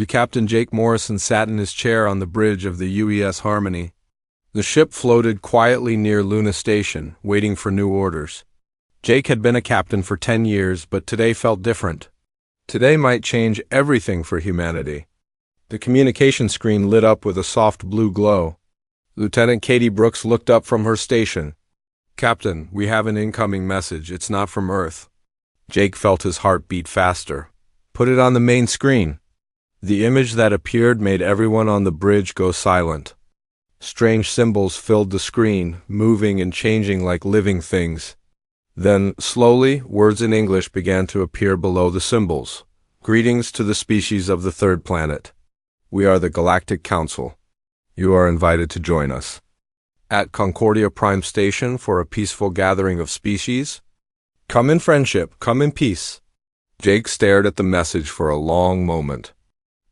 Captain Jake Morrison sat in his chair on the bridge of the UES Harmony. The ship floated quietly near Luna Station, waiting for new orders. Jake had been a captain for 10 years, but today felt different. Today might change everything for humanity. The communication screen lit up with a soft blue glow. Lieutenant Katie Brooks looked up from her station. "Captain, we have an incoming message. It's not from Earth." Jake felt his heart beat faster. "Put it on the main screen." The image that appeared made everyone on the bridge go silent. Strange symbols filled the screen, moving and changing like living things. Then, slowly, words in English began to appear below the symbols. "Greetings to the species of the third planet. We are the Galactic Council. You are invited to join us at Concordia Prime Station for a peaceful gathering of species. Come in friendship, come in peace." Jake stared at the message for a long moment.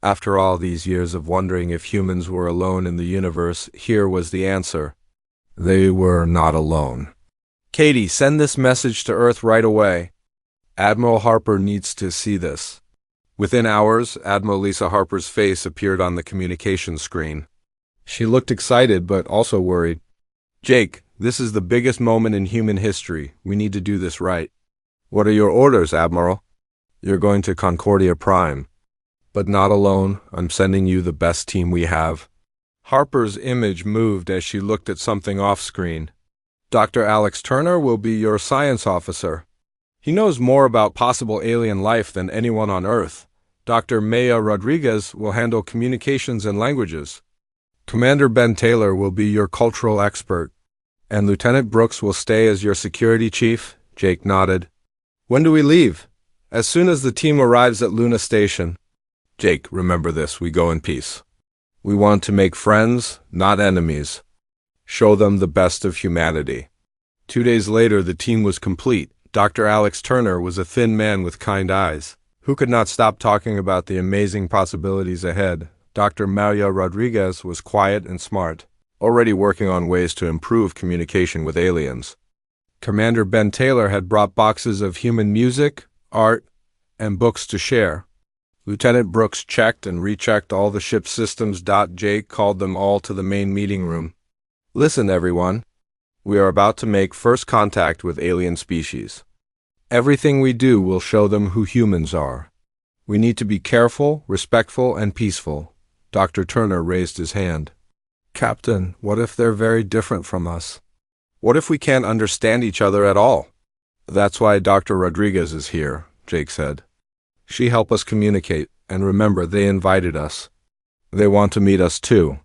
After all these years of wondering if humans were alone in the universe, here was the answer. They were not alone. "Katie, send this message to Earth right away. Admiral Harper needs to see this." Within hours, Admiral Lisa Harper's face appeared on the communication screen. She looked excited but also worried. "Jake, this is the biggest moment in human history. We need to do this right." "What are your orders, Admiral?" "You're going to Concordia Prime. But not alone. I'm sending you the best team we have." Harper's image moved as she looked at something off-screen. "Dr. Alex Turner will be your science officer. He knows more about possible alien life than anyone on Earth. Dr. Maya Rodriguez will handle communications and languages. Commander Ben Taylor will be your cultural expert. And Lieutenant Brooks will stay as your security chief." Jake nodded. "When do we leave?" "As soon as the team arrives at Luna Station." "Jake, remember this, we go in peace. We want to make friends, not enemies. Show them the best of humanity." 2 days later, the team was complete. Dr. Alex Turner was a thin man with kind eyes, who could not stop talking about the amazing possibilities ahead. Dr. Maya Rodriguez was quiet and smart, already working on ways to improve communication with aliens. Commander Ben Taylor had brought boxes of human music, art, and books to share. Lieutenant Brooks checked and rechecked all the ship's systems. Jake called them all to the main meeting room. "Listen, everyone. We are about to make first contact with alien species. Everything we do will show them who humans are. We need to be careful, respectful, and peaceful." Dr. Turner raised his hand. "Captain, what if they're very different from us? What if we can't understand each other at all?" "That's why Dr. Rodriguez is here," Jake said. "She helped us communicate, and remember, they invited us. They want to meet us too."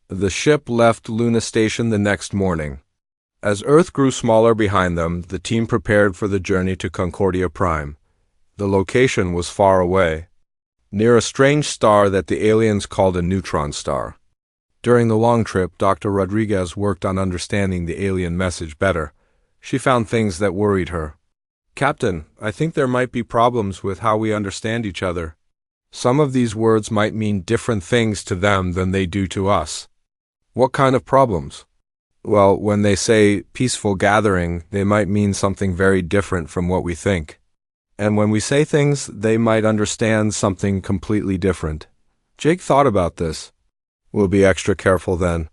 The ship left Luna Station the next morning. As Earth grew smaller behind them, the team prepared for the journey to Concordia Prime. The location was far away, near a strange star that the aliens called a neutron star. During the long trip, Dr. Rodriguez worked on understanding the alien message better. She found things that worried her. "Captain, I think there might be problems with how we understand each other. Some of these words might mean different things to them than they do to us." "What kind of problems?" "Well, when they say peaceful gathering, they might mean something very different from what we think. And when we say things, they might understand something completely different." Jake thought about this. "We'll be extra careful then.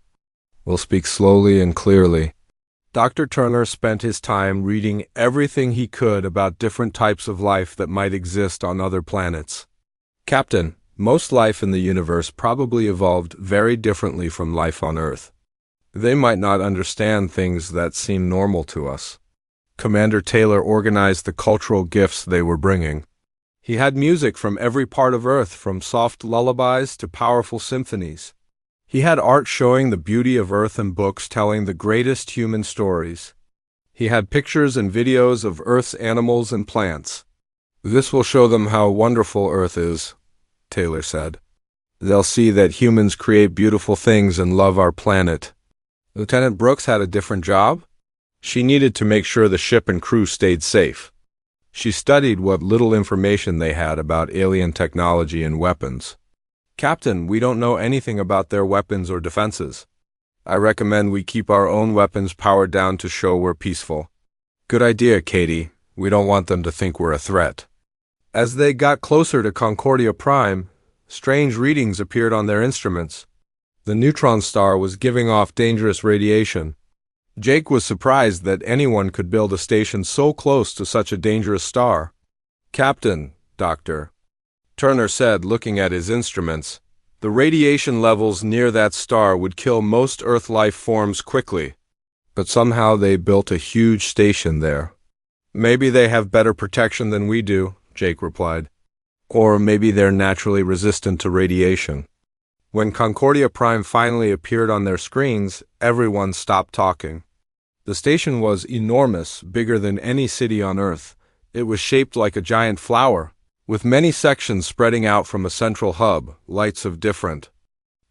We'll speak slowly and clearly." Dr. Turner spent his time reading everything he could about different types of life that might exist on other planets. "Captain, most life in the universe probably evolved very differently from life on Earth. They might not understand things that seem normal to us." Commander Taylor organized the cultural gifts they were bringing. He had music from every part of Earth, from soft lullabies to powerful symphonies. He had art showing the beauty of Earth and books telling the greatest human stories. He had pictures and videos of Earth's animals and plants. "This will show them how wonderful Earth is," Taylor said. "They'll see that humans create beautiful things and love our planet." Lieutenant Brooks had a different job. She needed to make sure the ship and crew stayed safe. She studied what little information they had about alien technology and weapons. "Captain, we don't know anything about their weapons or defenses. I recommend we keep our own weapons powered down to show we're peaceful." "Good idea, Katie. We don't want them to think we're a threat." As they got closer to Concordia Prime, Strange readings appeared on their instruments. The neutron star was giving off dangerous radiation. Jake was surprised that anyone could build a station so close to such a dangerous star. "Captain, Dr. Turner said, looking at his instruments, "the radiation levels near that star would kill most Earth life forms quickly. But somehow they built a huge station there." "Maybe they have better protection than we do," Jake replied. "Or maybe they're naturally resistant to radiation." When Concordia Prime finally appeared on their screens, everyone stopped talking. The station was enormous, bigger than any city on Earth. It was shaped like a giant flower, with many sections spreading out from a central hub. Lights of different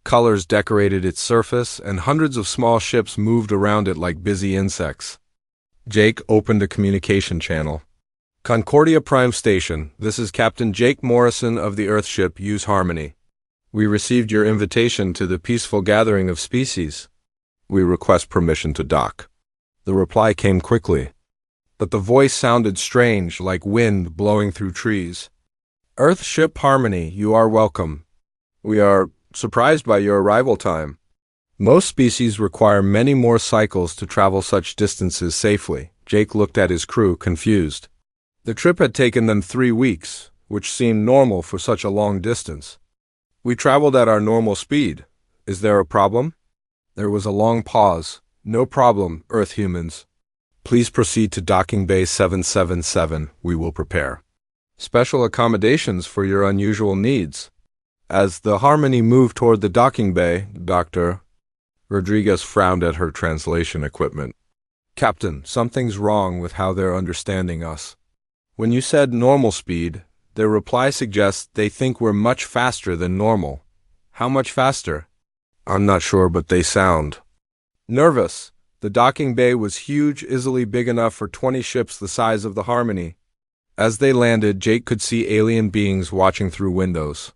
colors decorated its surface, and hundreds of small ships moved around it like busy insects. Jake opened a communication channel. "Concordia Prime Station, this is Captain Jake Morrison of the Earthship Use Harmony. We received your invitation to the peaceful gathering of species. We request permission to dock." The reply came quickly, but the voice sounded strange, like wind blowing through trees. "Earthship Harmony, you are welcome. We are surprised by your arrival time. Most species require many more cycles to travel such distances safely." Jake looked at his crew, confused. The trip had taken them 3 weeks, which seemed normal for such a long distance. "We traveled at our normal speed. Is there a problem?" There was a long pause. "No problem, Earth humans. Please proceed to Docking Bay 777. We will prepare special accommodations for your unusual needs." As the Harmony moved toward the docking bay, Dr. Rodriguez frowned at her translation equipment. "Captain, something's wrong with how they're understanding us. When you said normal speed, their reply suggests they think we're much faster than normal. How much faster?" "I'm not sure, but they sound nervous." The docking bay was huge, easily big enough for 20 ships the size of the Harmony. As they landed, Jake could see alien beings watching through windows.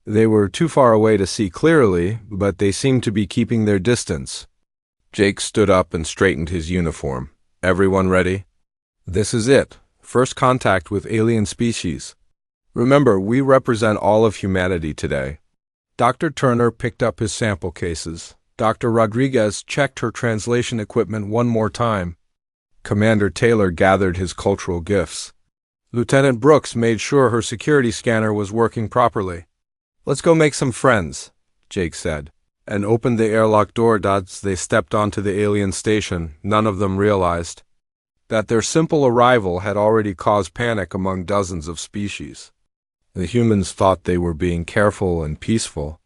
They were too far away to see clearly, but they seemed to be keeping their distance. Jake stood up and straightened his uniform. "Everyone ready? This is it. First contact with alien species. Remember, we represent all of humanity today." Dr. Turner picked up his sample cases. Dr. Rodriguez checked her translation equipment one more time. Commander Taylor gathered his cultural gifts. Lieutenant Brooks made sure her security scanner was working properly. "Let's go make some friends," Jake said, and opened the airlock door. As they stepped onto the alien station, none of them realized that their simple arrival had already caused panic among dozens of species. The humans thought they were being careful and peaceful.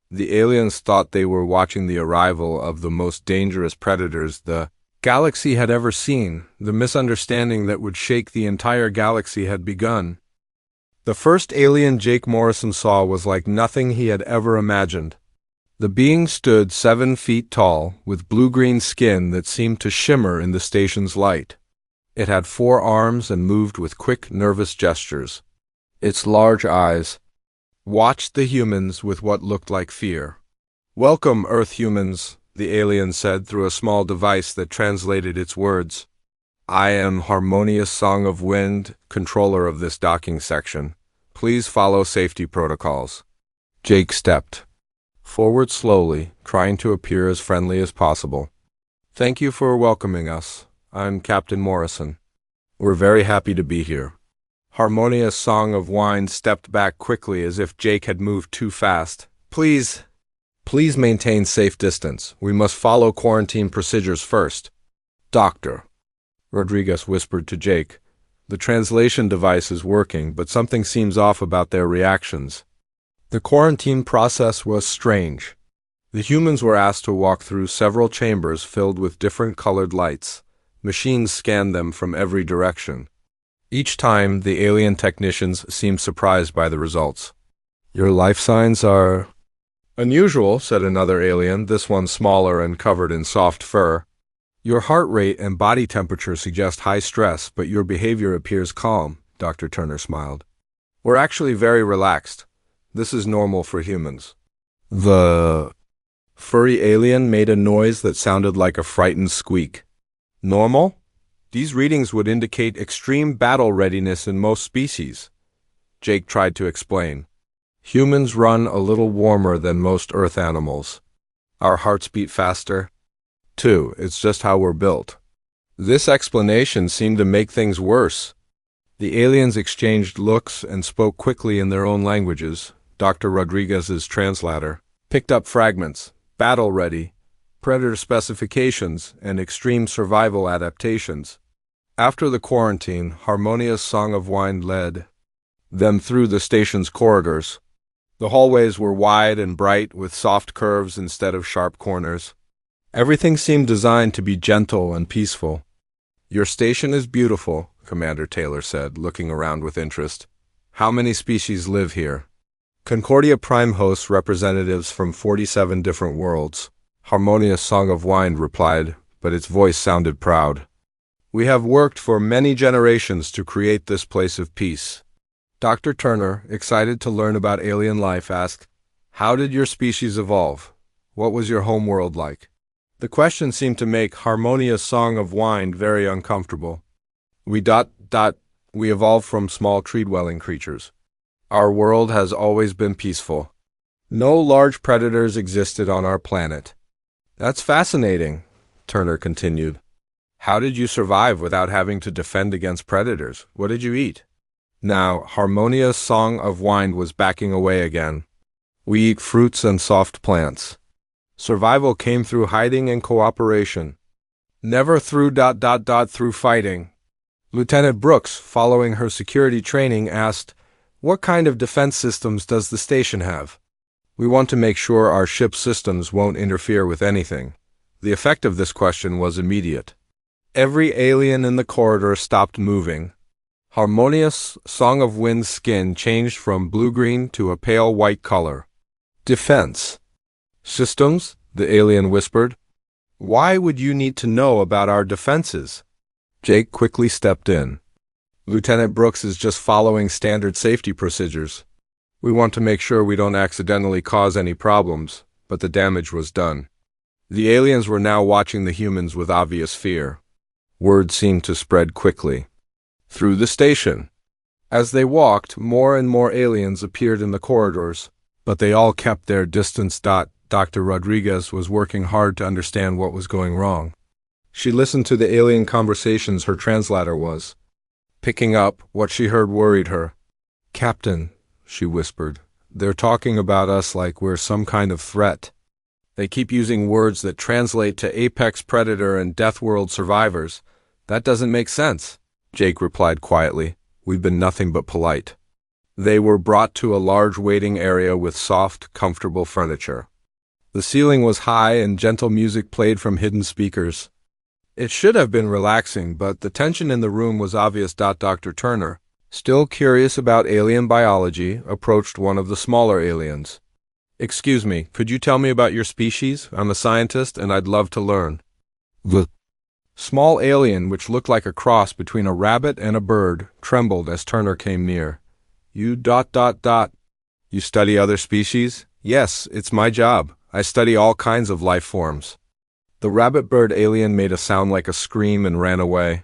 The aliens thought they were watching the arrival of the most dangerous predators the galaxy had ever seen. The misunderstanding that would shake the entire galaxy had begun. The first alien Jake Morrison saw was like nothing he had ever imagined. The being stood 7 feet tall, with blue-green skin that seemed to shimmer in the station's light. It had 4 arms and moved with quick, nervous gestures. Its large eyes watched the humans with what looked like fear. "Welcome, Earth humans," the alien said through a small device that translated its words. "I am Harmonious Song of Wind, controller of this docking section. Please follow safety protocols." Jake stepped forward slowly, trying to appear as friendly as possible. "Thank you for welcoming us. I'm Captain Morrison. We're very happy to be here." Harmonious Song of Wind stepped back quickly as if Jake had moved too fast. Please maintain safe distance. We must follow quarantine procedures first." "Doctor," Rodriguez whispered to Jake. "The translation device is working, but something seems off about their reactions." The quarantine process was strange. The humans were asked to walk through several chambers filled with different colored lights. Machines scanned them from every direction. Each time, the alien technicians seemed surprised by the results. "Your life signs are unusual," said another alien, this one smaller and covered in soft fur. "Your heart rate and body temperature suggest high stress, but your behavior appears calm," Dr. Turner smiled. "We're actually very relaxed. This is normal for humans." The furry alien made a noise that sounded like a frightened squeak. "Normal? These readings would indicate extreme battle readiness in most species," Jake tried to explain. Humans run a little warmer than most Earth animals. Our hearts beat faster. 2. It's just how we're built. This explanation seemed to make things worse. The aliens exchanged looks and spoke quickly in their own languages. Dr. Rodriguez's translator picked up fragments, battle ready, predator specifications, and extreme survival adaptations. After the quarantine, Harmonia's Song of Wine led them through the station's corridors. The hallways were wide and bright with soft curves instead of sharp corners. Everything seemed designed to be gentle and peaceful. "Your station is beautiful," Commander Taylor said, looking around with interest. "How many species live here?" Concordia Prime hosts representatives from 47 different worlds. Harmonia's Song of Wine replied, but its voice sounded proud. "We have worked for many generations to create this place of peace." Dr. Turner, excited to learn about alien life, asked, "How did your species evolve? What was your home world like?" The question seemed to make Harmonia's Song of Wine very uncomfortable. We evolved from small tree-dwelling creatures. Our world has always been peaceful. No large predators existed on our planet." "That's fascinating," Turner continued. "How did you survive without having to defend against predators? What did you eat?" Now, Harmonia's Song of Wine was backing away again. "We eat fruits and soft plants. Survival came through hiding and cooperation. Never through fighting." Lieutenant Brooks, following her security training, asked, "What kind of defense systems does the station have?" "We want to make sure our ship's systems won't interfere with anything." The effect of this question was immediate. Every alien in the corridor stopped moving. Harmonia's Song of Wind's skin changed from blue-green to a pale white color. "Defense systems?" the alien whispered. "Why would you need to know about our defenses?" Jake quickly stepped in. "Lieutenant Brooks is just following standard safety procedures. We want to make sure we don't accidentally cause any problems," but the damage was done. The aliens were now watching the humans with obvious fear. Word seemed to spread quickly through the station. As they walked, more and more aliens appeared in the corridors, but they all kept their distance. Dr. Rodriguez was working hard to understand what was going wrong. She listened to the alien conversations her translator was picking up. What she heard worried her. "Captain," she whispered, "they're talking about us like we're some kind of threat. They keep using words that translate to apex predator and death world survivors. That doesn't make sense." Jake replied quietly, "We've been nothing but polite." They were brought to a large waiting area with soft, comfortable furniture. The ceiling was high and gentle music played from hidden speakers. It should have been relaxing, but the tension in the room was obvious. Dr. Turner, still curious about alien biology, approached one of the smaller aliens. "Excuse me, could you tell me about your species? I'm a scientist and I'd love to learn." The small alien, which looked like a cross between a rabbit and a bird, trembled as Turner came near. You study other species?" "Yes, it's my job. I study all kinds of life forms." The rabbit-bird alien made a sound like a scream and ran away.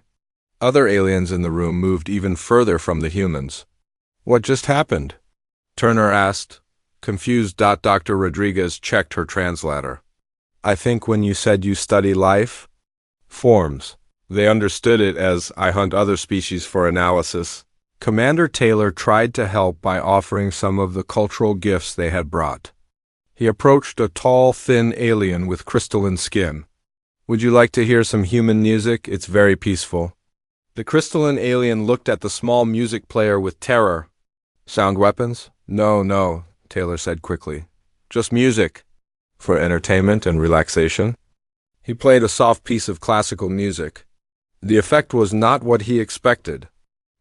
Other aliens in the room moved even further from the humans. "What just happened?" Turner asked. Confused, Dr. Rodriguez checked her translator. "I think when you said you study life forms, they understood it as I hunt other species for analysis." Commander Taylor tried to help by offering some of the cultural gifts they had brought. He approached a tall, thin alien with crystalline skin. "Would you like to hear some human music? It's very peaceful." The crystalline alien looked at the small music player with terror. "Sound weapons?" No, Taylor said quickly. "Just music. For entertainment and relaxation." He played a soft piece of classical music. The effect was not what he expected.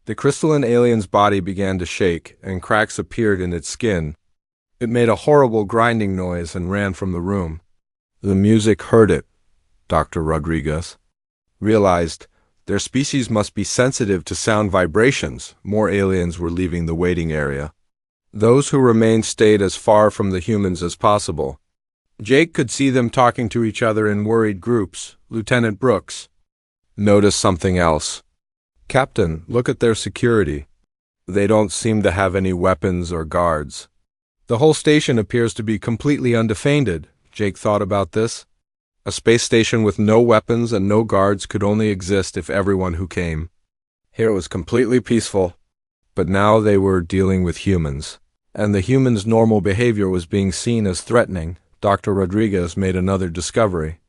The crystalline alien's body began to shake, and cracks appeared in its skin. It made a horrible grinding noise and ran from the room. The music heard it. Dr. Rodriguez realized their species must be sensitive to sound vibrations. More aliens were leaving the waiting area. Those who remained stayed as far from the humans as possible. Jake could see them talking to each other in worried groups. Lieutenant Brooks noticed something else. "Captain, look at their security. They don't seem to have any weapons or guards." The whole station appears to be completely undefended. Jake thought about this. A space station with no weapons and no guards could only exist if everyone who came here was completely peaceful. But now they were dealing with humans, and the humans' normal behavior was being seen as threatening. Dr. Rodriguez made another discovery.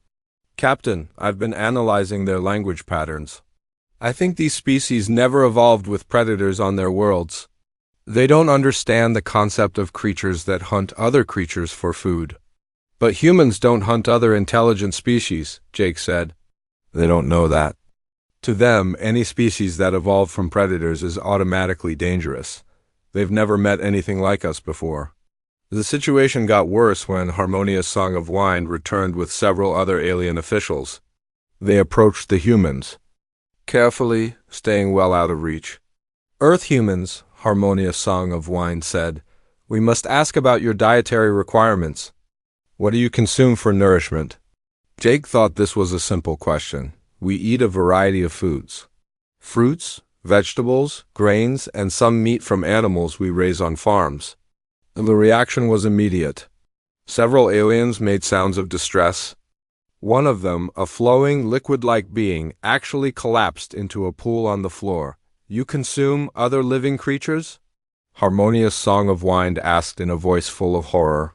Captain, I've been analyzing their language patterns. I think these species never evolved with predators on their worlds. They don't understand the concept of creatures that hunt other creatures for food. But humans don't hunt other intelligent species, Jake said. They don't know that. To them, any species that evolved from predators is automatically dangerous. They've never met anything like us before. The situation got worse when Harmonious Song of Wine returned with several other alien officials. They approached the humans, carefully, staying well out of reach. Earth humans, Harmonious Song of Wine said, we must ask about your dietary requirements. What do you consume for nourishment? Jake thought this was a simple question. We eat a variety of foods. Fruits, vegetables, grains, and some meat from animals we raise on farms. The reaction was immediate. Several aliens made sounds of distress. One of them, a flowing, liquid-like being, actually collapsed into a pool on the floor. You consume other living creatures? Harmonious Song of Wine asked in a voice full of horror.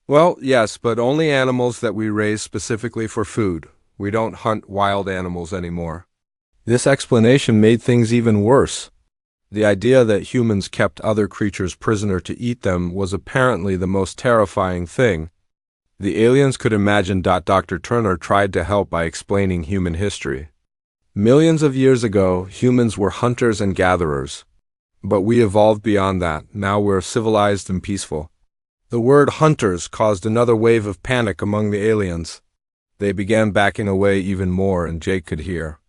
Well, yes, but only animals that we raise specifically for food. We don't hunt wild animals anymore. This explanation made things even worse. The idea that humans kept other creatures prisoner to eat them was apparently the most terrifying thing. The aliens could imagine. Dr. Turner tried to help by explaining human history. Millions of years ago, humans were hunters and gatherers. But we evolved beyond that. Now we're civilized and peaceful. The word hunters caused another wave of panic among the aliens. They began backing away even more, and Jake could hear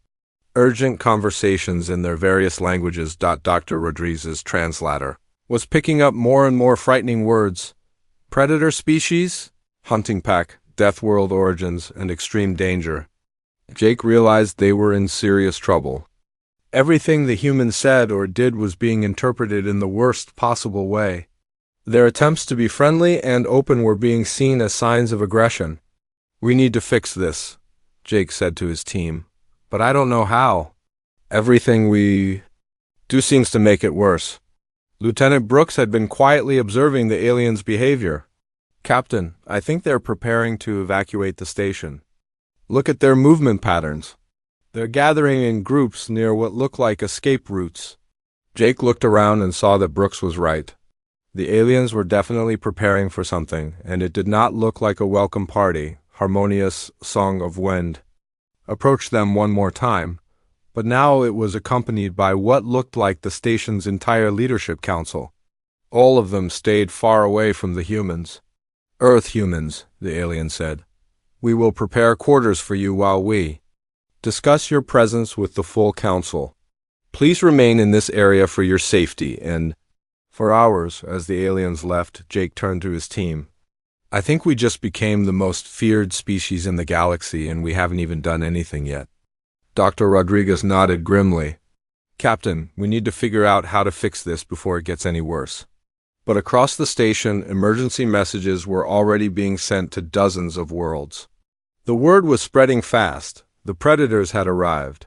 urgent conversations in their various languages. Dr. Rodriguez's translator was picking up more and more frightening words. Predator species, hunting pack, death world origins, and extreme danger. Jake realized they were in serious trouble. Everything the humans said or did was being interpreted in the worst possible way. Their attempts to be friendly and open were being seen as signs of aggression. We need to fix this, Jake said to his team. But I don't know how. Everything we do seems to make it worse. Lieutenant Brooks had been quietly observing the aliens' behavior. Captain, I think they're preparing to evacuate the station. Look at their movement patterns. They're gathering in groups near what look like escape routes. Jake looked around and saw that Brooks was right. The aliens were definitely preparing for something, and it did not look like a welcome party. Harmonious Song of Wind approached them one more time, but now it was accompanied by what looked like the station's entire leadership council. All of them stayed far away from the humans. Earth humans, the alien said. We will prepare quarters for you while we discuss your presence with the full council. Please remain in this area for your safety and for ours. As the aliens left, Jake turned to his team. I think we just became the most feared species in the galaxy, and we haven't even done anything yet. Dr. Rodriguez nodded grimly. Captain, we need to figure out how to fix this before it gets any worse. But across the station, emergency messages were already being sent to dozens of worlds. The word was spreading fast. The predators had arrived.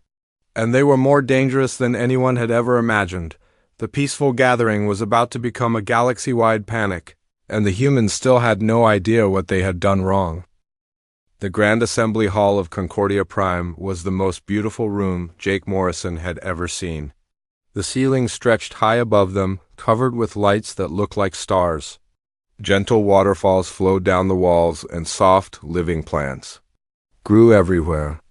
And they were more dangerous than anyone had ever imagined. The peaceful gathering was about to become a galaxy-wide panic, and the humans still had no idea what they had done wrong. The Grand Assembly Hall of Concordia Prime was the most beautiful room Jake Morrison had ever seen. The ceiling stretched high above them, covered with lights that looked like stars. Gentle waterfalls flowed down the walls, and soft, living plants grew everywhere.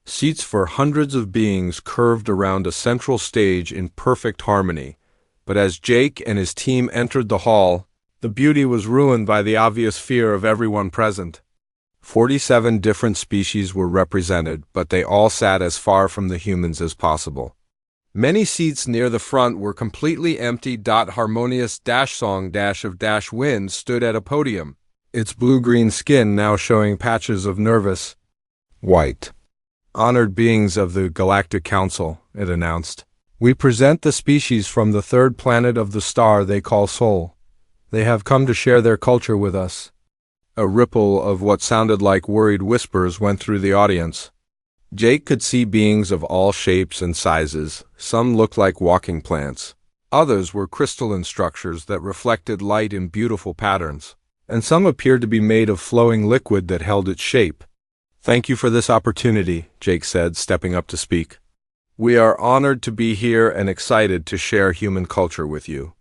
Seats for hundreds of beings curved around a central stage in perfect harmony. But as Jake and his team entered the hall, the beauty was ruined by the obvious fear of everyone present. 47 different species were represented, but they all sat as far from the humans as possible. Many seats near the front were completely empty. Harmonious Song of Wind stood at a podium, its blue-green skin now showing patches of nervous white. Honored beings of the Galactic Council, it announced. We present the species from the third planet of the star they call Sol. They have come to share their culture with us. A ripple of what sounded like worried whispers went through the audience. Jake could see beings of all shapes and sizes. Some looked like walking plants. Others were crystalline structures that reflected light in beautiful patterns. And some appeared to be made of flowing liquid that held its shape. "Thank you for this opportunity," Jake said, stepping up to speak. "We are honored to be here and excited to share human culture with you.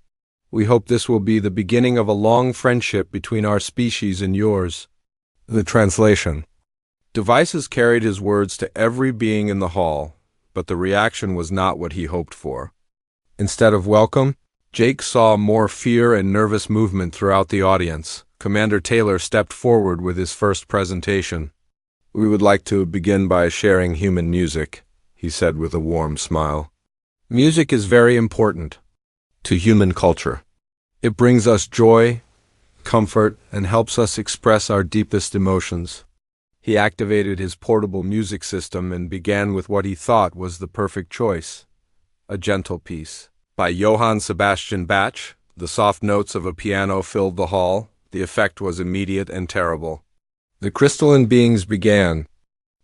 We hope this will be the beginning of a long friendship between our species and yours." The translation. Devices carried his words to every being in the hall, but the reaction was not what he hoped for. Instead of welcome, Jake saw more fear and nervous movement throughout the audience. Commander Taylor stepped forward with his first presentation. "We would like to begin by sharing human music," he said with a warm smile. "Music is very important to human culture. It brings us joy, comfort, and helps us express our deepest emotions." He activated his portable music system and began with what he thought was the perfect choice, a gentle piece by Johann Sebastian Bach. The soft notes of a piano filled the hall. The effect was immediate and terrible. The crystalline beings began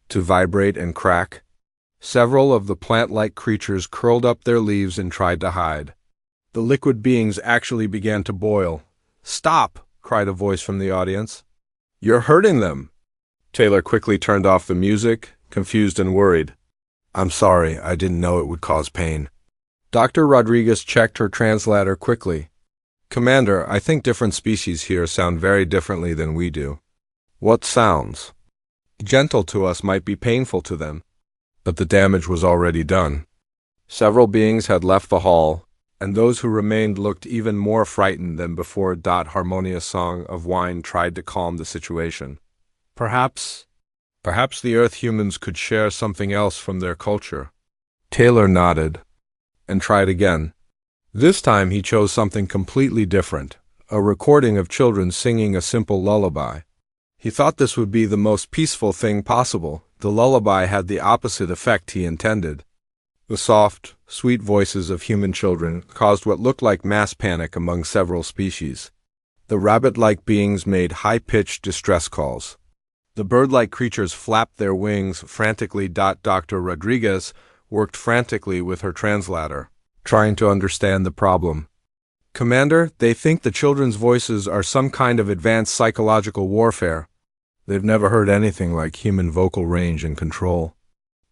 to vibrate and crack. Several of the plant-like creatures curled up their leaves and tried to hide. The liquid beings actually began to boil. "Stop!" cried a voice from the audience. "You're hurting them!" Taylor quickly turned off the music, confused and worried. "I'm sorry, I didn't know it would cause pain." Dr. Rodriguez checked her translator quickly. "Commander, I think different species here sound very differently than we do. What sounds gentle to us might be painful to them." But the damage was already done. Several beings had left the hall, and those who remained looked even more frightened than before. Harmonious song of wine tried to calm the situation. Perhaps the Earth humans could share something else from their culture." Taylor nodded and tried again. This time he chose something completely different, a recording of children singing a simple lullaby. He thought this would be the most peaceful thing possible. The lullaby had the opposite effect he intended. The soft, sweet voices of human children caused what looked like mass panic among several species. The rabbit-like beings made high-pitched distress calls. The bird-like creatures flapped their wings frantically. Dr. Rodriguez worked frantically with her translator, trying to understand the problem. "Commander, they think the children's voices are some kind of advanced psychological warfare. They've never heard anything like human vocal range and control."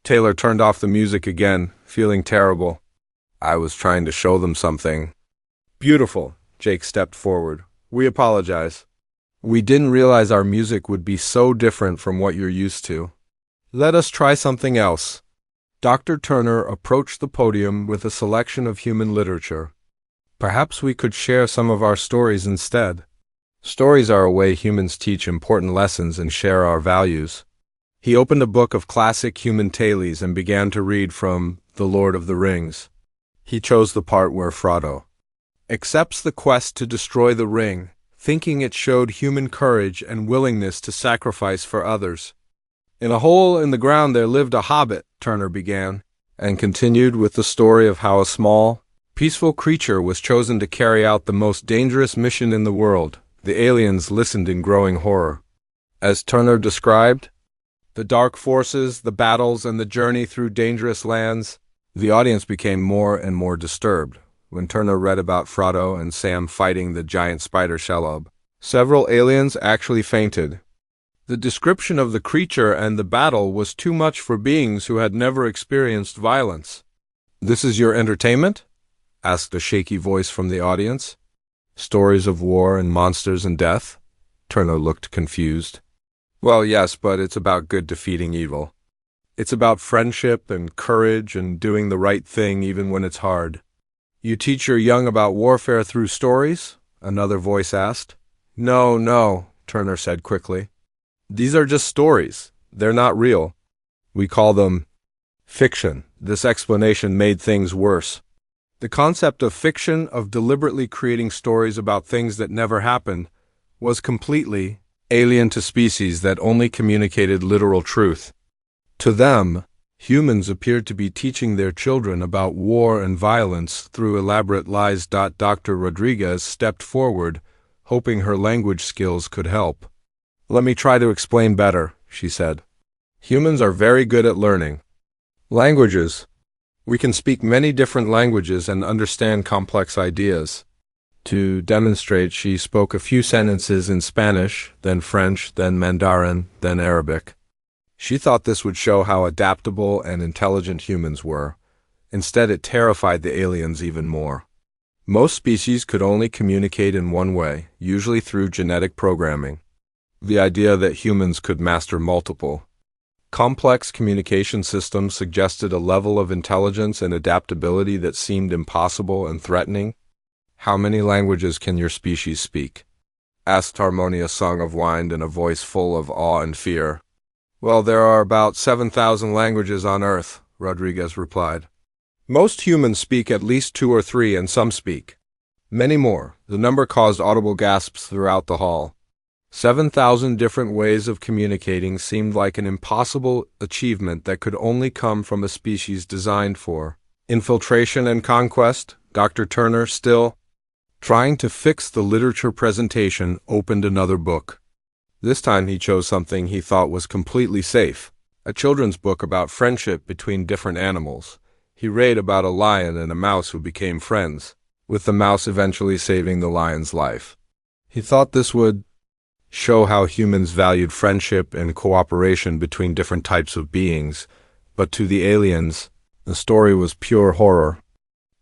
Taylor turned off the music again, feeling terrible. "I was trying to show them something." "Beautiful," Jake stepped forward. "We apologize. We didn't realize our music would be so different from what you're used to. Let us try something else." Dr. Turner approached the podium with a selection of human literature. "Perhaps we could share some of our stories instead. Stories are a way humans teach important lessons and share our values." He opened a book of classic human tales and began to read from The Lord of the Rings. He chose the part where Frodo accepts the quest to destroy the ring, thinking it showed human courage and willingness to sacrifice for others. "In a hole in the ground there lived a hobbit," Turner began, and continued with the story of how a small, peaceful creature was chosen to carry out the most dangerous mission in the world. The aliens listened in growing horror. As Turner described the dark forces, the battles, and the journey through dangerous lands, the audience became more and more disturbed. When Turner read about Frodo and Sam fighting the giant spider Shelob, several aliens actually fainted. The description of the creature and the battle was too much for beings who had never experienced violence. "This is your entertainment?" asked a shaky voice from the audience. "Stories of war and monsters and death?" Turner looked confused. "Well, yes, but it's about good defeating evil. It's about friendship and courage and doing the right thing even when it's hard." "You teach your young about warfare through stories?" another voice asked. No, Turner said quickly. "These are just stories. They're not real. We call them fiction." This explanation made things worse. The concept of fiction, of deliberately creating stories about things that never happened, was completely alien to species that only communicated literal truth. To them, humans appeared to be teaching their children about war and violence through elaborate lies. Dr. Rodriguez stepped forward hoping her language skills could help. "Let me try to explain better," she said. "Humans are very good at learning languages. We can speak many different languages and understand complex ideas." To demonstrate, she spoke a few sentences in Spanish, then French, then Mandarin, then Arabic. She thought this would show how adaptable and intelligent humans were. Instead, it terrified the aliens even more. Most species could only communicate in one way, usually through genetic programming. The idea that humans could master multiple complex communication systems suggested a level of intelligence and adaptability that seemed impossible and threatening. "How many languages can your species speak?" asked Harmonia Song of Wind in a voice full of awe and fear. "Well, there are about 7,000 languages on Earth," Rodriguez replied. "Most humans speak at least 2 or 3, and some speak many more." The number caused audible gasps throughout the hall. 7,000 different ways of communicating seemed like an impossible achievement that could only come from a species designed for infiltration and conquest. Dr. Turner, still trying to fix the literature presentation, opened another book. This time he chose something he thought was completely safe, a children's book about friendship between different animals. He read about a lion and a mouse who became friends, with the mouse eventually saving the lion's life. He thought this would show how humans valued friendship and cooperation between different types of beings, but to the aliens, the story was pure horror.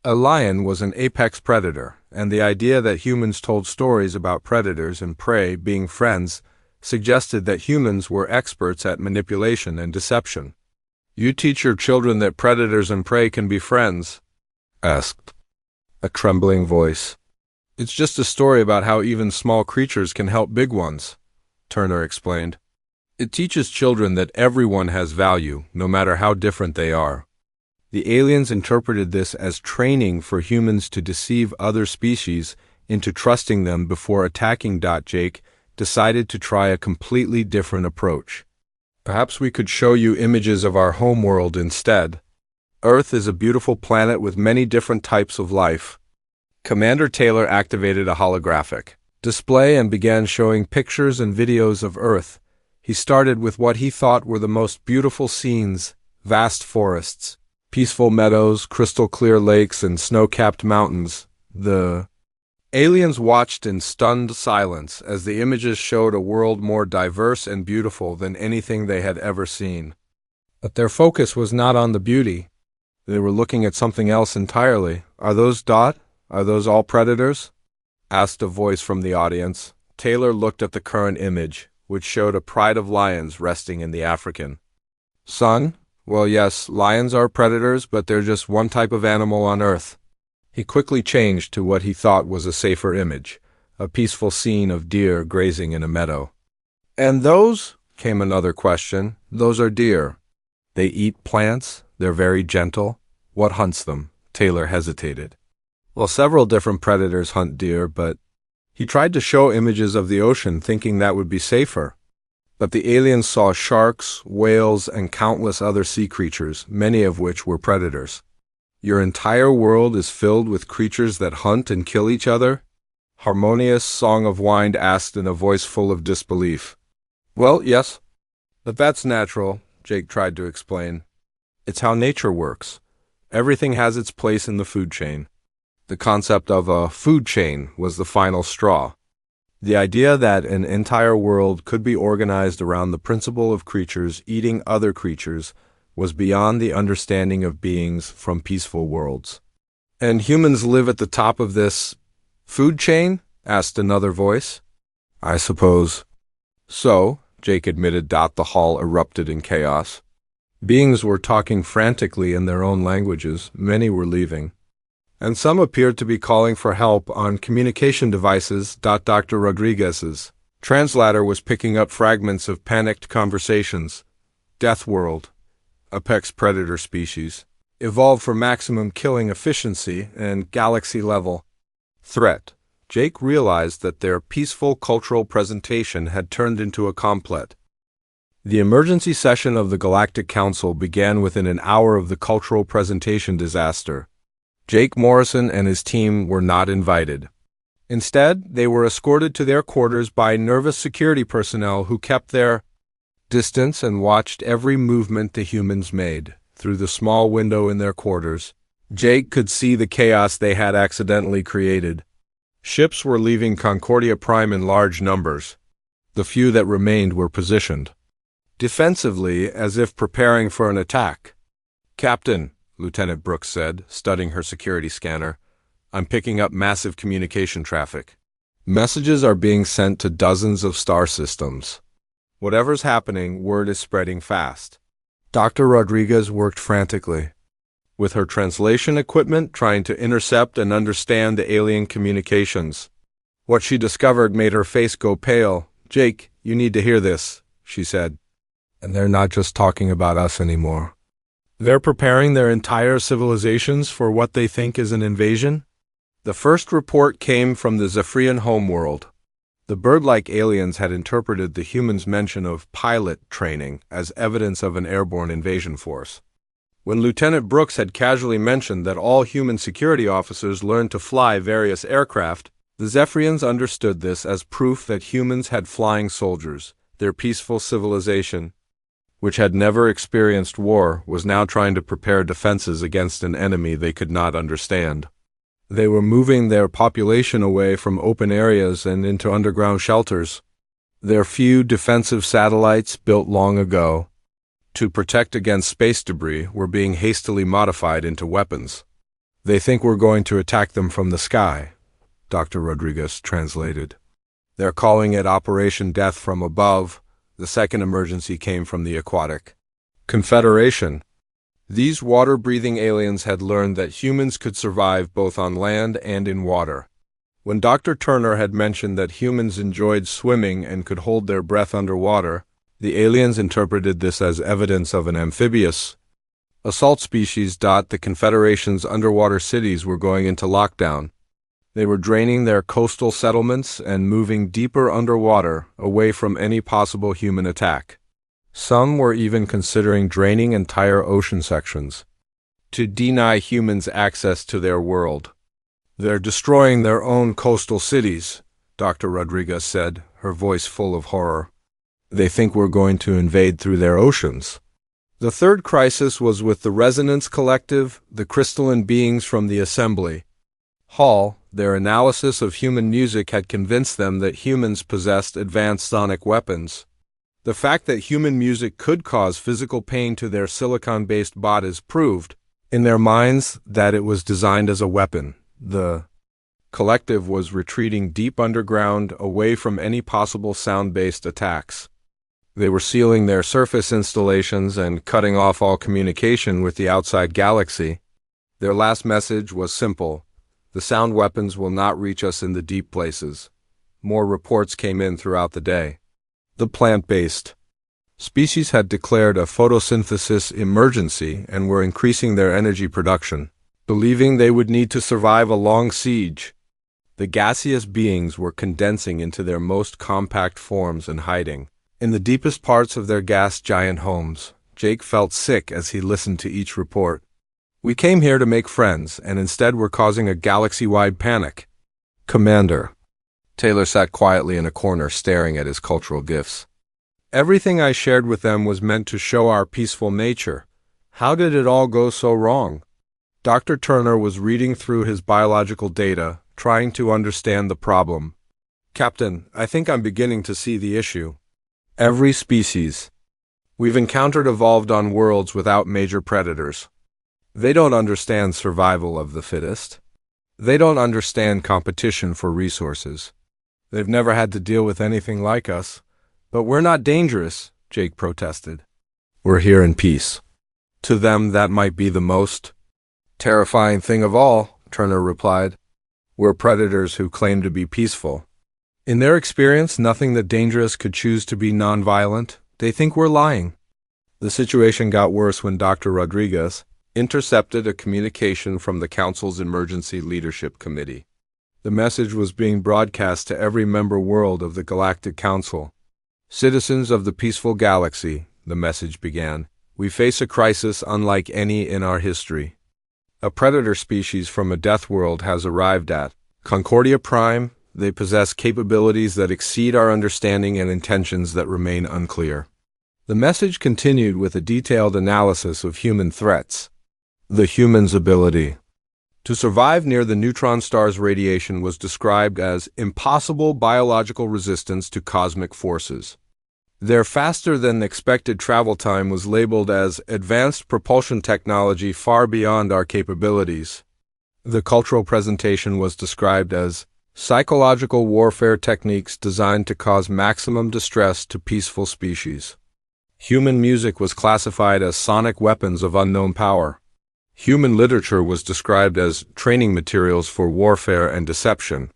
A lion was an apex predator, and the idea that humans told stories about predators and prey being friends suggested that humans were experts at manipulation and deception. "You teach your children that predators and prey can be friends?" asked a trembling voice. "It's just a story about how even small creatures can help big ones," Turner explained. "It teaches children that everyone has value, no matter how different they are." The aliens interpreted this as training for humans to deceive other species into trusting them before attacking. Jake decided to try a completely different approach. "Perhaps we could show you images of our homeworld instead. Earth is a beautiful planet with many different types of life." Commander Taylor activated a holographic display and began showing pictures and videos of Earth. He started with what he thought were the most beautiful scenes: vast forests, peaceful meadows, crystal clear lakes, and snow-capped mountains. The aliens watched in stunned silence as the images showed a world more diverse and beautiful than anything they had ever seen. But their focus was not on the beauty. They were looking at something else entirely. "Are those all predators?" asked a voice from the audience. Taylor looked at the current image, which showed a pride of lions resting in the African sun. "Well, yes, lions are predators, but they're just one type of animal on Earth." He quickly changed to what he thought was a safer image, a peaceful scene of deer grazing in a meadow. "And those?" came another question. "Those are deer. They eat plants, they're very gentle. What hunts them?" Taylor hesitated. "Well, several different predators hunt deer, but..." He tried to show images of the ocean, thinking that would be safer. But the aliens saw sharks, whales, and countless other sea creatures, many of which were predators. "Your entire world is filled with creatures that hunt and kill each other?" Harmonious Song of Wind asked in a voice full of disbelief. "Well, yes. But that's natural," Jake tried to explain. "It's how nature works. Everything has its place in the food chain." The concept of a food chain was the final straw. The idea that an entire world could be organized around the principle of creatures eating other creatures was beyond the understanding of beings from peaceful worlds. "And humans live at the top of this food chain?" asked another voice. "I suppose so," Jake admitted. The hall erupted in chaos. Beings were talking frantically in their own languages. Many were leaving, and some appeared to be calling for help on communication devices. Dr. Rodriguez's translator was picking up fragments of panicked conversations. "Death world, apex predator species, evolved for maximum killing efficiency and galaxy-level threat." Jake realized that their peaceful cultural presentation had turned into a complete. The emergency session of the Galactic Council began within an hour of the cultural presentation disaster. Jake Morrison and his team were not invited. Instead, they were escorted to their quarters by nervous security personnel who kept their distance and watched every movement the humans made. Through the small window in their quarters, Jake could see the chaos they had accidentally created. Ships were leaving Concordia Prime in large numbers. The few that remained were positioned defensively, as if preparing for an attack. "Captain," Lieutenant Brooks said, studying her security scanner, "I'm picking up massive communication traffic. Messages are being sent to dozens of star systems. Whatever's happening, word is spreading fast." Dr. Rodriguez worked frantically with her translation equipment, trying to intercept and understand the alien communications. What she discovered made her face go pale. "Jake, you need to hear this," she said. "And they're not just talking about us anymore. They're preparing their entire civilizations for what they think is an invasion." The first report came from the Zephyrian homeworld. The bird-like aliens had interpreted the humans' mention of pilot training as evidence of an airborne invasion force. When Lieutenant Brooks had casually mentioned that all human security officers learned to fly various aircraft, the Zephyrians understood this as proof that humans had flying soldiers. Their peaceful civilization, which had never experienced war, was now trying to prepare defenses against an enemy they could not understand. They were moving their population away from open areas and into underground shelters. Their few defensive satellites, built long ago to protect against space debris, were being hastily modified into weapons. "They think we're going to attack them from the sky," Dr. Rodriguez translated. "They're calling it Operation Death from Above." The second emergency came from the aquatic Confederation. These water-breathing aliens had learned that humans could survive both on land and in water. When Dr. Turner had mentioned that humans enjoyed swimming and could hold their breath underwater, the aliens interpreted this as evidence of an amphibious assault species. The Confederation's underwater cities were going into lockdown. They were draining their coastal settlements and moving deeper underwater, away from any possible human attack. Some were even considering draining entire ocean sections to deny humans access to their world. "They're destroying their own coastal cities," Dr. Rodriguez said, her voice full of horror. "They think we're going to invade through their oceans." The third crisis was with the Resonance Collective, the crystalline beings from the Assembly Hall. Their analysis of human music had convinced them that humans possessed advanced sonic weapons. The fact that human music could cause physical pain to their silicon-based bodies proved, in their minds, that it was designed as a weapon. The collective was retreating deep underground, away from any possible sound-based attacks. They were sealing their surface installations and cutting off all communication with the outside galaxy. Their last message was simple: "The sound weapons will not reach us in the deep places." More reports came in throughout the day. The plant-based species had declared a photosynthesis emergency and were increasing their energy production, believing they would need to survive a long siege. The gaseous beings were condensing into their most compact forms and hiding in the deepest parts of their gas giant homes. Jake felt sick as he listened to each report. "We came here to make friends, and instead we're causing a galaxy-wide panic." "Commander." Taylor sat quietly in a corner, staring at his cultural gifts. "Everything I shared with them was meant to show our peaceful nature. How did it all go so wrong?" Dr. Turner was reading through his biological data, trying to understand the problem. "Captain, I think I'm beginning to see the issue. Every species we've encountered evolved on worlds without major predators. They don't understand survival of the fittest. They don't understand competition for resources. They've never had to deal with anything like us. But we're not dangerous," Jake protested. "We're here in peace." "To them, that might be the most terrifying thing of all," Turner replied. "We're predators who claim to be peaceful. In their experience, nothing that dangerous could choose to be nonviolent. They think we're lying." The situation got worse when Dr. Rodriguez intercepted a communication from the Council's Emergency Leadership Committee. The message was being broadcast to every member world of the Galactic Council. "Citizens of the peaceful galaxy," the message began, "we face a crisis unlike any in our history. A predator species from a death world has arrived at Concordia Prime, they possess capabilities that exceed our understanding and intentions that remain unclear. The message continued with a detailed analysis of human threats. The human's ability to survive near the neutron star's radiation was described as impossible biological resistance to cosmic forces. Their faster-than-expected travel time was labeled as advanced propulsion technology far beyond our capabilities. The cultural presentation was described as psychological warfare techniques designed to cause maximum distress to peaceful species. Human music was classified as sonic weapons of unknown power. Human literature was described as training materials for warfare and deception.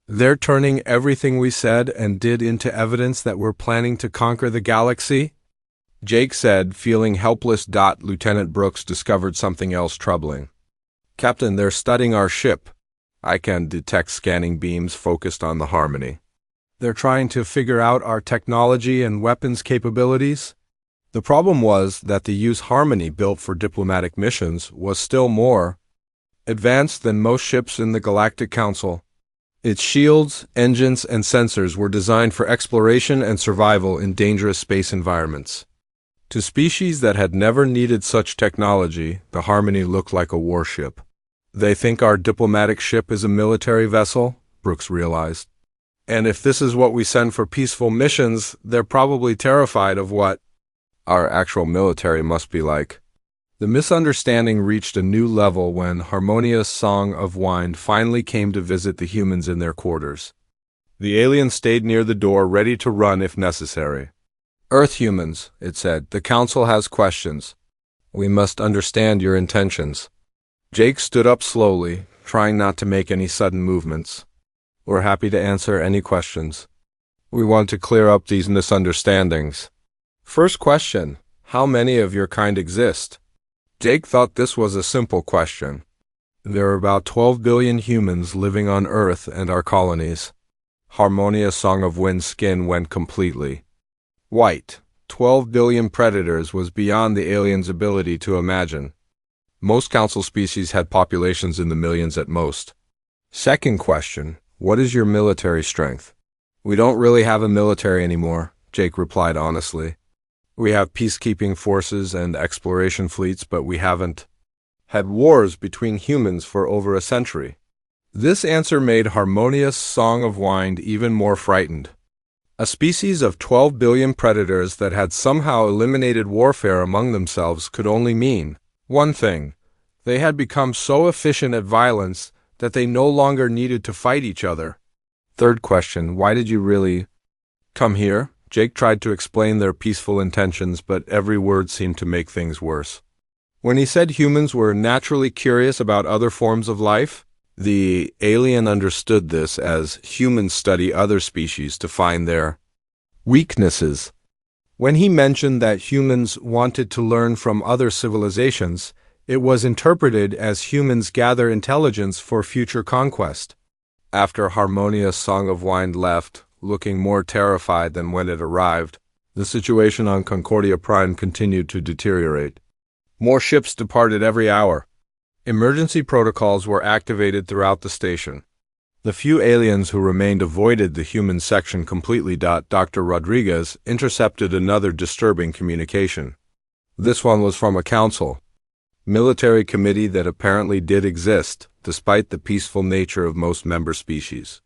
They're turning everything we said and did into evidence that we're planning to conquer the galaxy? Jake said, feeling helpless. Lieutenant Brooks discovered something else troubling. Captain, they're studying our ship. I can detect scanning beams focused on the Harmony. They're trying to figure out our technology and weapons capabilities. The problem was that the use Harmony built for diplomatic missions was still more advanced than most ships in the Galactic Council. Its shields, engines, and sensors were designed for exploration and survival in dangerous space environments. To species that had never needed such technology, the Harmony looked like a warship. They think our diplomatic ship is a military vessel, Brooks realized. And if this is what we send for peaceful missions, they're probably terrified of what our actual military must be like. The misunderstanding reached a new level when Harmonia's Song of Wind finally came to visit the humans in their quarters. The alien stayed near the door, ready to run if necessary. Earth humans, it said, the Council has questions. We must understand your intentions. Jake stood up slowly, trying not to make any sudden movements. We're happy to answer any questions. We want to clear up these misunderstandings. First question, how many of your kind exist? Jake thought this was a simple question. There are about 12 billion humans living on Earth and our colonies. Harmonia's Song of Wind's skin went completely white. 12 billion predators was beyond the aliens' ability to imagine. Most council species had populations in the millions at most. Second question, what is your military strength? We don't really have a military anymore, Jake replied honestly. We have peacekeeping forces and exploration fleets, but we haven't had wars between humans for over a century. This answer made Harmonia's Song of Wind even more frightened. A species of 12 billion predators that had somehow eliminated warfare among themselves could only mean one thing. They had become so efficient at violence that they no longer needed to fight each other. Third question, why did you really come here? Jake tried to explain their peaceful intentions, but every word seemed to make things worse. When he said humans were naturally curious about other forms of life, the alien understood this as humans study other species to find their weaknesses. When he mentioned that humans wanted to learn from other civilizations, it was interpreted as humans gather intelligence for future conquest. After Harmonia's Song of Wind left, looking more terrified than when it arrived, the situation on Concordia Prime continued to deteriorate. More ships departed every hour. Emergency protocols were activated throughout the station. The few aliens who remained avoided the human section completely. Dr. Rodriguez intercepted another disturbing communication. This one was from a council military committee that apparently did exist, despite the peaceful nature of most member species.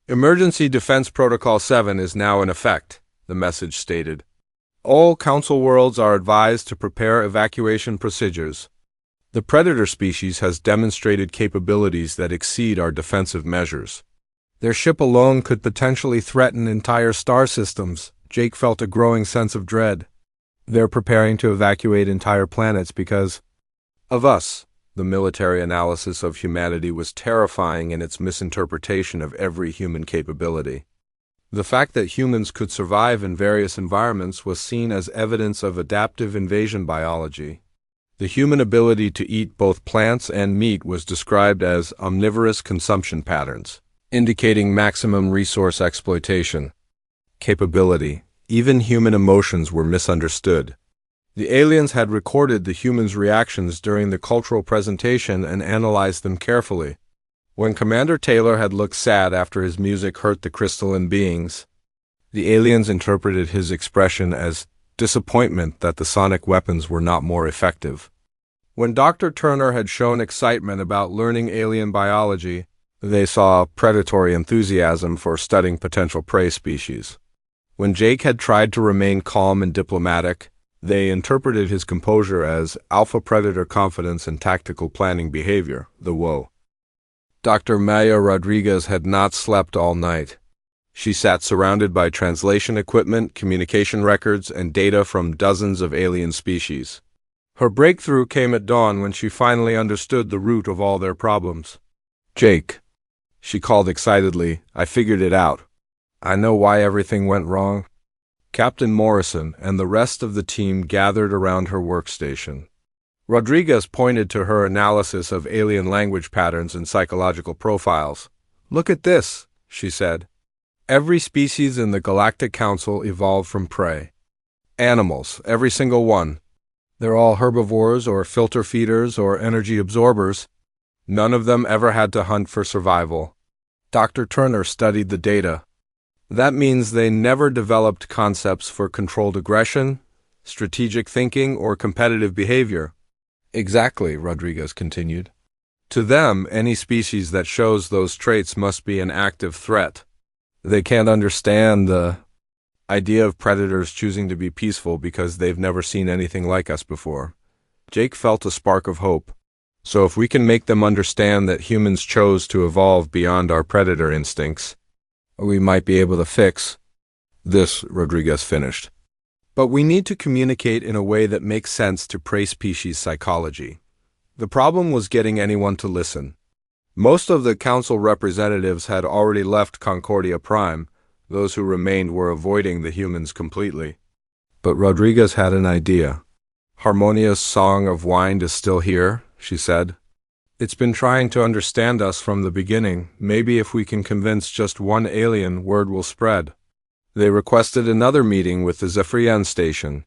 Emergency Defense Protocol 7 is now in effect, the message stated. All Council worlds are advised to prepare evacuation procedures. The predator species has demonstrated capabilities that exceed our defensive measures. Their ship alone could potentially threaten entire star systems. Jake felt a growing sense of dread. They're preparing to evacuate entire planets because of us. The military analysis of humanity was terrifying in its misinterpretation of every human capability. The fact that humans could survive in various environments was seen as evidence of adaptive invasion biology. The human ability to eat both plants and meat was described as omnivorous consumption patterns, indicating maximum resource exploitation. Capability. Even human emotions were misunderstood. The aliens had recorded the humans' reactions during the cultural presentation and analyzed them carefully. When Commander Taylor had looked sad after his music hurt the crystalline beings, the aliens interpreted his expression as disappointment that the sonic weapons were not more effective. When Dr. Turner had shown excitement about learning alien biology, they saw predatory enthusiasm for studying potential prey species. When Jake had tried to remain calm and diplomatic, they interpreted his composure as alpha predator confidence and tactical planning behavior, the WOE. Dr. Maya Rodriguez had not slept all night. She sat surrounded by translation equipment, communication records, and data from dozens of alien species. Her breakthrough came at dawn when she finally understood the root of all their problems. "Jake," she called excitedly, "I figured it out. I know why everything went wrong." Captain Morrison and the rest of the team gathered around her workstation. Rodriguez pointed to her analysis of alien language patterns and psychological profiles. "Look at this," she said. "Every species in the Galactic Council evolved from prey. Animals, every single one. They're all herbivores or filter feeders or energy absorbers. None of them ever had to hunt for survival." Dr. Turner studied the data. "That means they never developed concepts for controlled aggression, strategic thinking, or competitive behavior." "Exactly," Rodriguez continued. "To them, any species that shows those traits must be an active threat. They can't understand the idea of predators choosing to be peaceful because they've never seen anything like us before." Jake felt a spark of hope. "So if we can make them understand that humans chose to evolve beyond our predator instincts, we might be able to fix this," Rodriguez finished. "But we need to communicate in a way that makes sense to prey species psychology." The problem was getting anyone to listen. Most of the council representatives had already left Concordia Prime. Those who remained were avoiding the humans completely. But Rodriguez had an idea. "Harmonia's Song of Wind is still here," she said. "It's been trying to understand us from the beginning. Maybe if we can convince just one alien, word will spread." They requested another meeting with the Zephyrian station.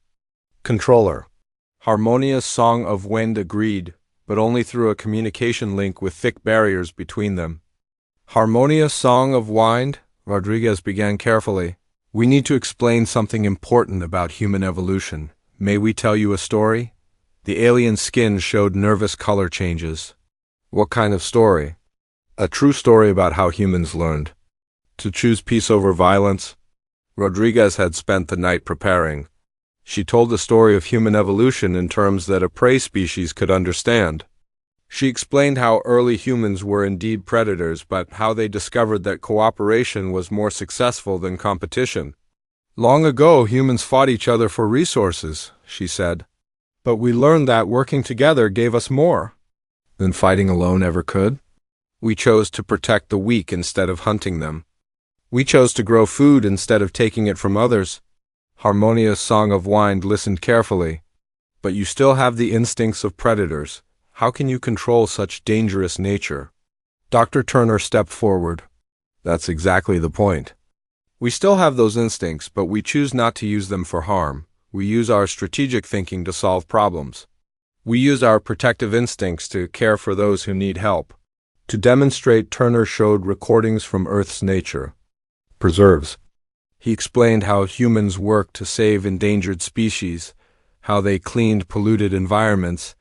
Controller. Harmonia's Song of Wind agreed, but only through a communication link with thick barriers between them. "Harmonia's Song of Wind," Rodriguez began carefully. "We need to explain something important about human evolution. May we tell you a story?" The alien skin showed nervous color changes. "What kind of story?" "A true story about how humans learned to choose peace over violence." Rodriguez had spent the night preparing. She told the story of human evolution in terms that a prey species could understand. She explained how early humans were indeed predators, but how they discovered that cooperation was more successful than competition. "Long ago, humans fought each other for resources," she said. "But we learned that working together gave us more than fighting alone ever could. We chose to protect the weak instead of hunting them. We chose to grow food instead of taking it from others." Harmonia's Song of Wind listened carefully. "But you still have the instincts of predators. How can you control such dangerous nature?" Dr. Turner stepped forward. "That's exactly the point. We still have those instincts, but we choose not to use them for harm. We use our strategic thinking to solve problems. We use our protective instincts to care for those who need help." To demonstrate, Turner showed recordings from Earth's nature preserves. He explained how humans worked to save endangered species, how they cleaned polluted environments,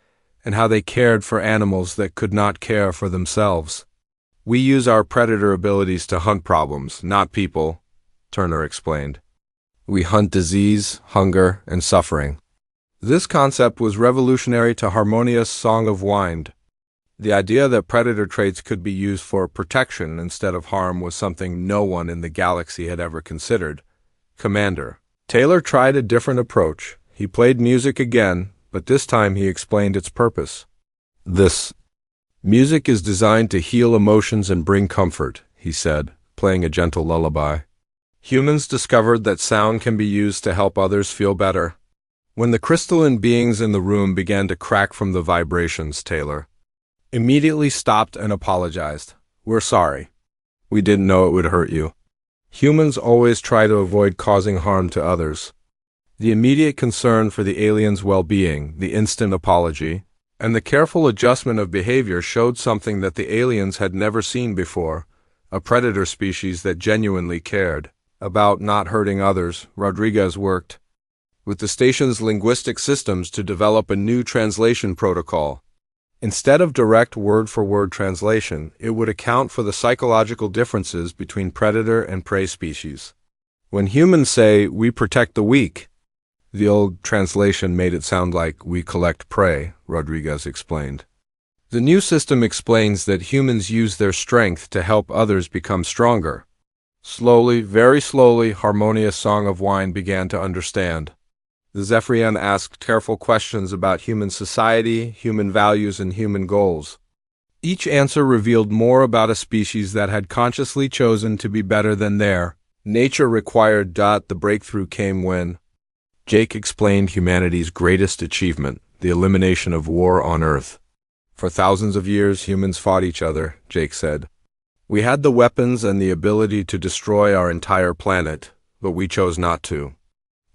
and how they cared for animals that could not care for themselves. "We use our predator abilities to hunt problems, not people," Turner explained. "We hunt disease, hunger, and suffering." This concept was revolutionary to Harmonia's Song of Wind. The idea that predator traits could be used for protection instead of harm was something no one in the galaxy had ever considered. "Commander." Taylor tried a different approach. He played music again, but this time he explained its purpose. "This music is designed to heal emotions and bring comfort," he said, playing a gentle lullaby. "Humans discovered that sound can be used to help others feel better." When the crystalline beings in the room began to crack from the vibrations, Taylor immediately stopped and apologized. "We're sorry. We didn't know it would hurt you. Humans always try to avoid causing harm to others." The immediate concern for the aliens' well-being, the instant apology, And the careful adjustment of behavior showed something that the aliens had never seen before, a predator species that genuinely cared about not hurting others. Rodriguez worked with the station's linguistic systems to develop a new translation protocol. Instead of direct word-for-word translation, it would account for the psychological differences between predator and prey species. When humans say, "We protect the weak," the old translation made it sound like "we collect prey," Rodriguez explained. The new system explains that humans use their strength to help others become stronger. Slowly, very slowly, Harmonious Song of Wine began to understand. The Zephyrian asked careful questions about human society, human values, and human goals. Each answer revealed more about a species that had consciously chosen to be better than their nature required. The breakthrough came when Jake explained humanity's greatest achievement, the elimination of war on Earth. For thousands of years, humans fought each other, Jake said. We had the weapons and the ability to destroy our entire planet, but we chose not to.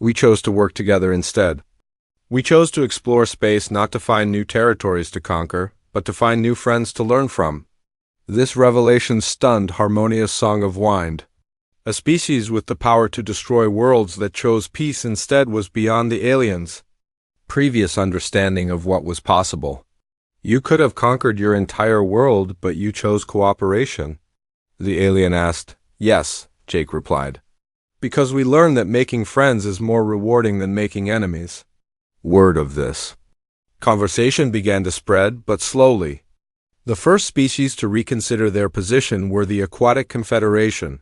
We chose to work together instead. We chose to explore space not to find new territories to conquer, but to find new friends to learn from. This revelation stunned Harmonious Song of Wine. A species with the power to destroy worlds that chose peace instead was beyond the aliens' previous understanding of what was possible. You could have conquered your entire world, but you chose cooperation. The alien asked. Yes, Jake replied. Because we learned that making friends is more rewarding than making enemies. Word of this. Conversation began to spread, but slowly. The first species to reconsider their position were the Aquatic Confederation.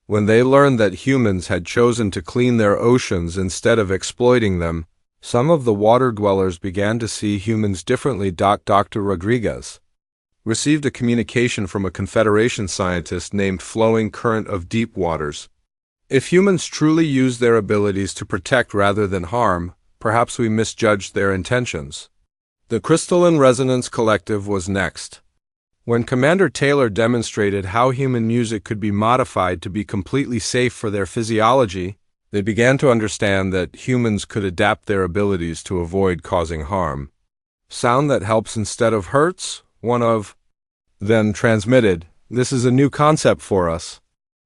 When they learned that humans had chosen to clean their oceans instead of exploiting them, some of the water dwellers began to see humans differently. Dr. Rodriguez received a communication from a Confederation scientist named Flowing Current of Deep Waters. If humans truly use their abilities to protect rather than harm, perhaps we misjudged their intentions. The Crystalline Resonance Collective was next. When Commander Taylor demonstrated how human music could be modified to be completely safe for their physiology, they began to understand that humans could adapt their abilities to avoid causing harm. Sound that helps instead of hurts, one of them transmitted, "This is a new concept for us."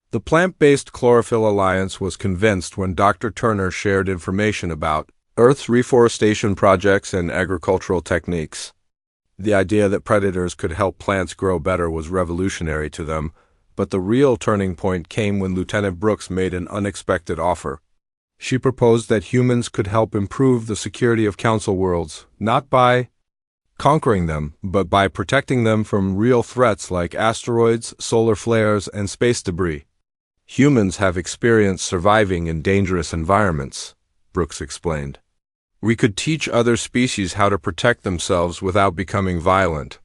The Plant-Based Chlorophyll Alliance was convinced when Dr. Turner shared information about Earth's reforestation projects and agricultural techniques. The idea that predators could help plants grow better was revolutionary to them, but the real turning point came when Lieutenant Brooks made an unexpected offer. She proposed that humans could help improve the security of Council worlds, not by conquering them, but by protecting them from real threats like asteroids, solar flares, and space debris. Humans have experience surviving in dangerous environments, Brooks explained. We could teach other species how to protect themselves without becoming violent.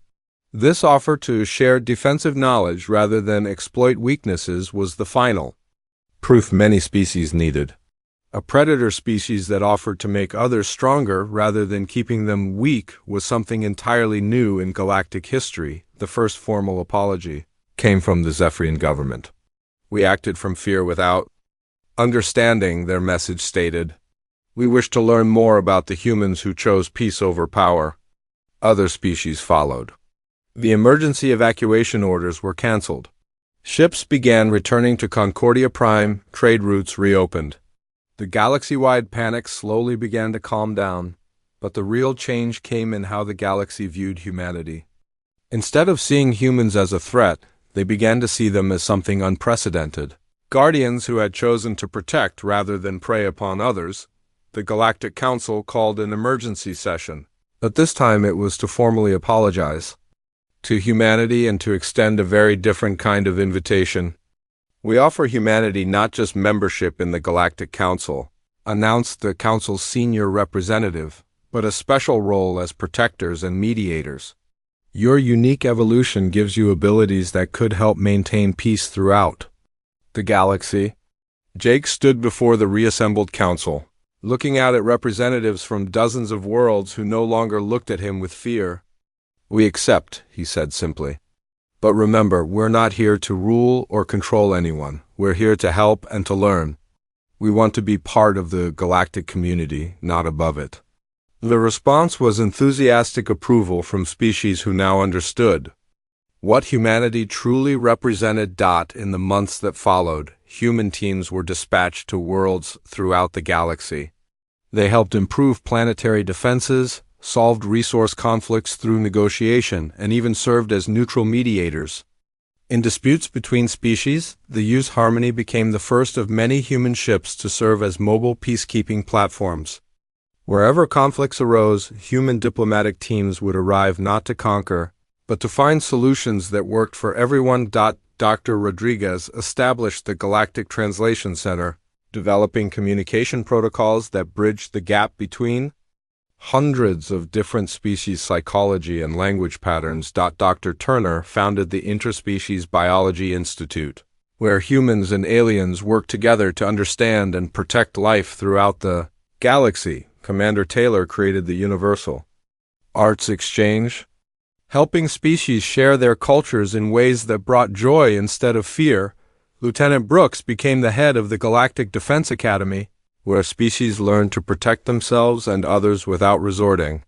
This offer to share defensive knowledge rather than exploit weaknesses was the final proof many species needed. A predator species that offered to make others stronger rather than keeping them weak was something entirely new in galactic history. The first formal apology came from the Zephyrian government. We acted from fear without understanding, their message stated. We wish to learn more about the humans who chose peace over power. Other species followed. The emergency evacuation orders were canceled. Ships began returning to Concordia Prime, trade routes reopened. The galaxy-wide panic slowly began to calm down, but the real change came in how the galaxy viewed humanity. Instead of seeing humans as a threat, they began to see them as something unprecedented. Guardians who had chosen to protect rather than prey upon others. The Galactic Council called an emergency session, but this time it was to formally apologize to humanity and to extend a very different kind of invitation. We offer humanity not just membership in the Galactic Council, announced the Council's senior representative, but a special role as protectors and mediators. Your unique evolution gives you abilities that could help maintain peace throughout the galaxy. Jake stood before the reassembled council, looking out at representatives from dozens of worlds who no longer looked at him with fear. We accept, he said simply. But remember, we're not here to rule or control anyone. We're here to help and to learn. We want to be part of the galactic community, not above it. The response was enthusiastic approval from species who now understood what humanity truly represented. In the months that followed, human teams were dispatched to worlds throughout the galaxy. They helped improve planetary defenses, solved resource conflicts through negotiation, and even served as neutral mediators. In disputes between species, the U's Harmony became the first of many human ships to serve as mobile peacekeeping platforms. Wherever conflicts arose, human diplomatic teams would arrive not to conquer, but to find solutions that worked for everyone. Dr. Rodriguez established the Galactic Translation Center, developing communication protocols that bridged the gap between hundreds of different species' psychology and language patterns. Dr. Turner founded the Interspecies Biology Institute, where humans and aliens work together to understand and protect life throughout the galaxy. Commander Taylor created the Universal Arts Exchange, helping species share their cultures in ways that brought joy instead of fear. Lieutenant Brooks became the head of the Galactic Defense Academy, where species learned to protect themselves and others without resorting